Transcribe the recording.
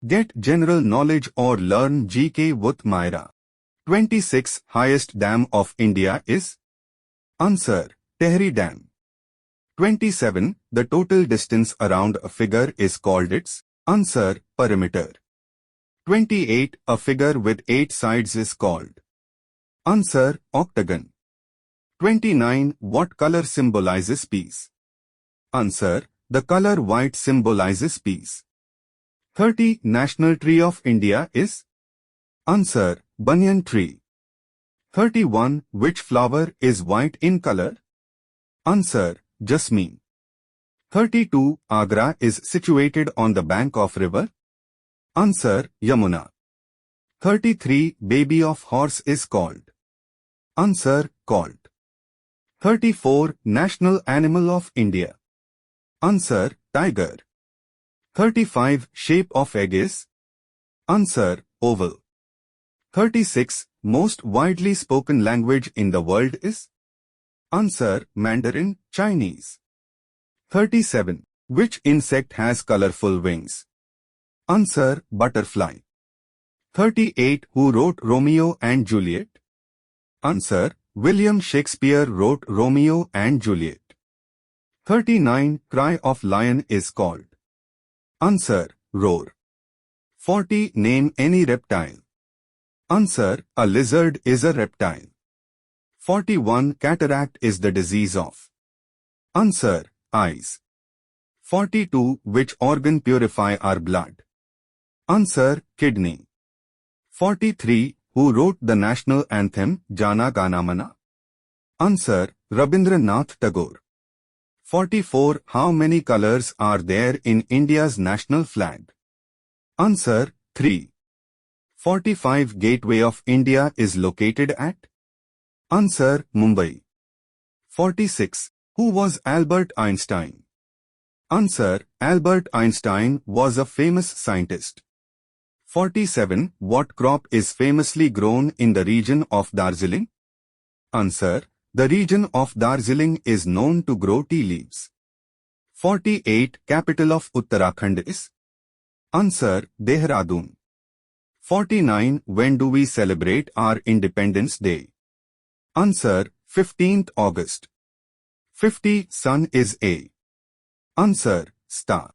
Get general knowledge or learn GK with Myra. 26. Highest dam of India is? Answer. Tehri Dam. 27. The total distance around a figure is called its? Answer. Perimeter. 28. A figure with 8 sides is called? Answer. Octagon. 29. What color symbolizes peace? Answer. The color white symbolizes peace. 30. National tree of India is? Answer. Banyan tree. 31. Which flower is white in color? Answer. Jasmine. 32. Agra is situated on the bank of river? Answer. Yamuna. 33. Baby of horse is called? Answer. Colt. 34. National animal of India? Answer. Tiger. 35. Shape of egg is? Answer. Oval. 36. Most widely spoken language in the world is? Answer. Mandarin, Chinese. 37. Which insect has colorful wings? Answer. Butterfly. 38. Who wrote Romeo and Juliet? Answer. William Shakespeare wrote Romeo and Juliet. 39. Cry of lion is called? Answer. Roar. 40. Name any reptile. Answer. A lizard is a reptile. 41. Cataract is the disease of? Answer. Eyes. 42. Which organ purify our blood? Answer. Kidney. 43. Who wrote the national anthem Jana Gana Mana? Answer. Rabindranath Tagore. 44. How many colors are there in India's national flag? Answer. 3. 45. Gateway of India is located at? Answer. Mumbai. 46. Who was Albert Einstein? Answer. Albert Einstein was a famous scientist. 47. What crop is famously grown in the region of Darjeeling? Answer. The region of Darjeeling is known to grow tea leaves. 48. Capital of Uttarakhand is? Answer. Dehradun. 49. When do we celebrate our Independence Day? Answer. 15th August. 50. Sun is a? Answer. Star.